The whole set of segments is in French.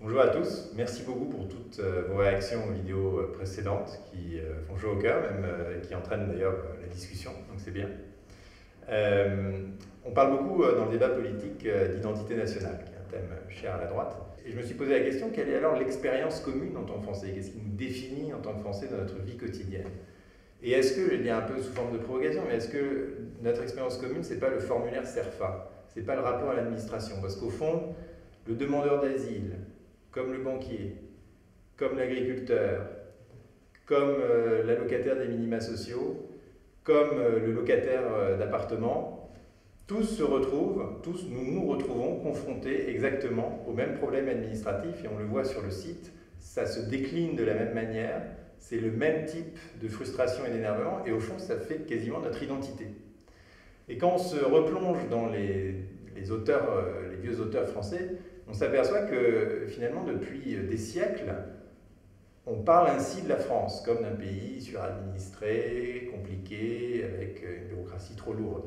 Bonjour à tous, merci beaucoup pour toutes vos réactions aux vidéos précédentes qui font chaud au cœur, même qui entraînent d'ailleurs la discussion, donc c'est bien. On parle beaucoup dans le débat politique d'identité nationale, qui est un thème cher à la droite. Et je me suis posé la question, quelle est alors l'expérience commune en tant que Français? Qu'est-ce qui nous définit en tant que Français dans notre vie quotidienne? Et est-ce que, je le dis un peu sous forme de provocation, mais est-ce que notre expérience commune, c'est pas le formulaire CERFA? C'est pas le rapport à l'administration? Parce qu'au fond, le demandeur d'asile, comme le banquier, comme l'agriculteur, comme l'allocataire des minima sociaux, comme le locataire d'appartement, tous se retrouvent, tous nous nous retrouvons confrontés exactement au même problème administratif, et on le voit sur le site, ça se décline de la même manière, c'est le même type de frustration et d'énervement, et au fond ça fait quasiment notre identité. Et quand on se replonge dans les auteurs, les vieux auteurs français, on s'aperçoit que finalement depuis des siècles, on parle ainsi de la France comme d'un pays suradministré, compliqué, avec une bureaucratie trop lourde.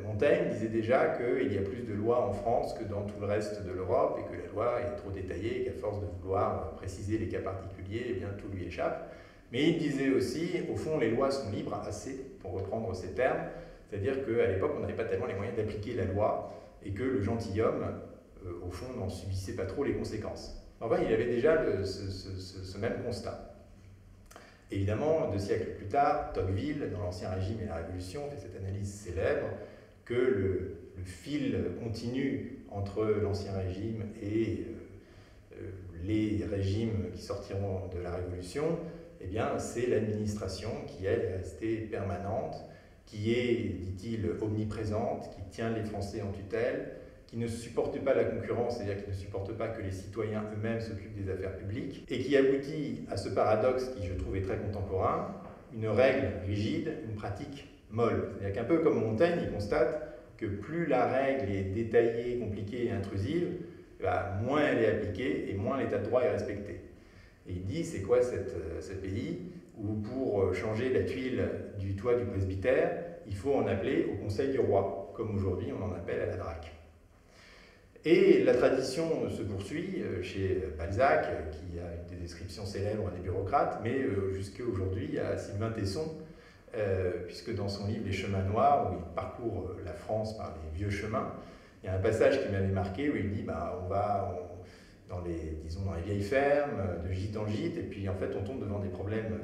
Montaigne disait déjà qu'il y a plus de lois en France que dans tout le reste de l'Europe et que la loi est trop détaillée et qu'à force de vouloir préciser les cas particuliers, eh bien, tout lui échappe. Mais il disait aussi, au fond, les lois sont libres assez, pour reprendre ces termes, c'est-à-dire qu'à l'époque, on n'avait pas tellement les moyens d'appliquer la loi et que le gentilhomme, au fond, n'en subissait pas trop les conséquences. Enfin, il avait déjà ce même constat. Évidemment, 2 siècles plus tard, Tocqueville, dans l'Ancien Régime et la Révolution, fait cette analyse célèbre que le fil continu entre l'Ancien Régime et les régimes qui sortiront de la Révolution, eh bien, c'est l'administration qui, elle, est restée permanente, qui est, dit-il, omniprésente, qui tient les Français en tutelle, qui ne supporte pas la concurrence, c'est-à-dire qui ne supporte pas que les citoyens eux-mêmes s'occupent des affaires publiques, et qui aboutit à ce paradoxe qui, je trouvais très contemporain, une règle rigide, une pratique molle. C'est-à-dire qu'un peu comme Montaigne, il constate que plus la règle est détaillée, compliquée et intrusive, moins elle est appliquée et moins l'état de droit est respecté. Et il dit, c'est quoi ce pays où pour changer la tuile du toit du presbytère, il faut en appeler au conseil du roi, comme aujourd'hui on en appelle à la DRAC. Et la tradition se poursuit chez Balzac, qui a des descriptions célèbres des bureaucrates, mais jusqu'à aujourd'hui à Sylvain Tesson, puisque dans son livre Les chemins noirs, où il parcourt la France par les vieux chemins, il y a un passage qui m'avait marqué où il dit on va dans les vieilles fermes, de gîte en gîte, et puis en fait on tombe devant des problèmes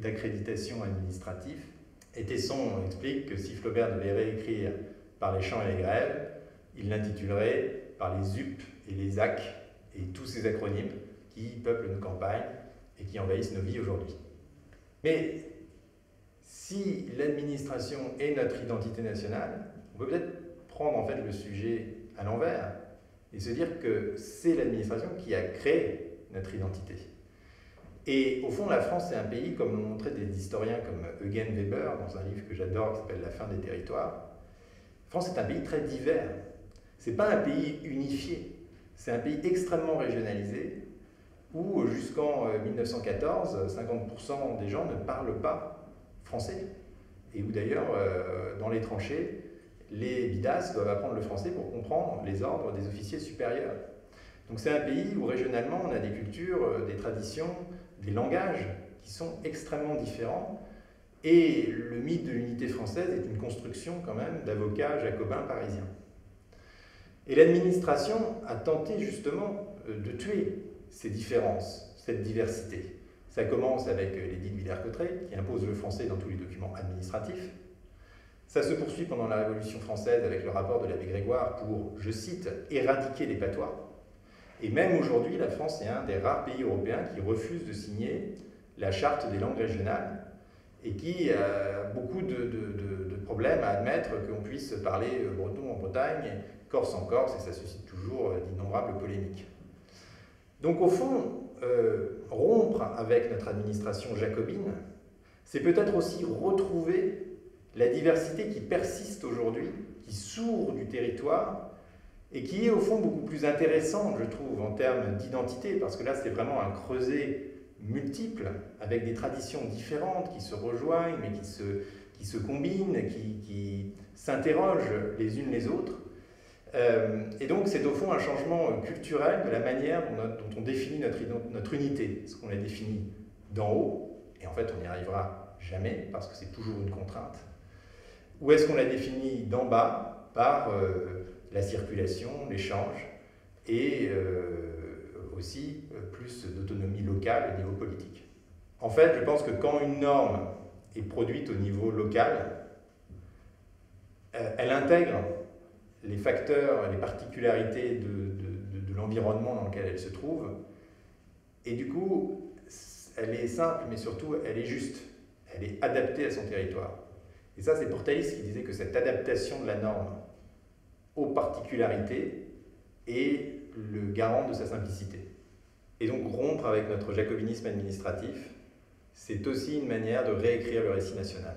d'accréditation administrative. Et Tesson explique que si Flaubert devait réécrire par les chants et les grèves, il l'intitulerait par les UP et les AC et tous ces acronymes qui peuplent nos campagnes et qui envahissent nos vies aujourd'hui. Mais si l'administration est notre identité nationale, on peut peut-être prendre en fait le sujet à l'envers et se dire que c'est l'administration qui a créé notre identité. Et au fond, la France, c'est un pays, comme l'ont montré des historiens comme Eugen Weber, dans un livre que j'adore qui s'appelle La fin des territoires. La France est un pays très divers. Ce n'est pas un pays unifié, c'est un pays extrêmement régionalisé, où jusqu'en 1914, 50% des gens ne parlent pas français. Et où d'ailleurs, dans les tranchées, les bidas doivent apprendre le français pour comprendre les ordres des officiers supérieurs. Donc c'est un pays où régionalement on a des cultures, des traditions, des langages qui sont extrêmement différents. Et le mythe de l'unité française est une construction quand même d'avocats jacobins parisiens. Et l'administration a tenté justement de tuer ces différences, cette diversité. Ça commence avec l'édit de Villers-Cotterêts, qui impose le français dans tous les documents administratifs. Ça se poursuit pendant la Révolution française avec le rapport de l'abbé Grégoire pour, je cite, « éradiquer les patois ». Et même aujourd'hui, la France est un des rares pays européens qui refuse de signer la charte des langues régionales et qui a beaucoup de problèmes à admettre qu'on puisse parler breton en Bretagne, corse en Corse, et ça suscite toujours d'innombrables polémiques. Donc au fond, rompre avec notre administration jacobine, c'est peut-être aussi retrouver la diversité qui persiste aujourd'hui, qui sourd du territoire, et qui est au fond beaucoup plus intéressante, je trouve, en termes d'identité, parce que là c'est vraiment un creuset multiple, avec des traditions différentes qui se rejoignent, mais qui se combinent, qui s'interrogent les unes les autres. Et donc c'est au fond un changement culturel de la manière dont on définit notre unité. Est-ce qu'on la définit d'en haut, et en fait on n'y arrivera jamais parce que c'est toujours une contrainte, ou est-ce qu'on la définit d'en bas par la circulation, l'échange, et aussi plus d'autonomie locale au niveau politique. En fait, je pense que quand une norme est produite au niveau local, elle intègre les facteurs, les particularités de l'environnement dans lequel elle se trouve, et du coup, elle est simple, mais surtout, elle est juste. Elle est adaptée à son territoire. Et ça, c'est Portalis qui disait que cette adaptation de la norme aux particularités est le garant de sa simplicité. Et donc, rompre avec notre jacobinisme administratif, c'est aussi une manière de réécrire le récit national.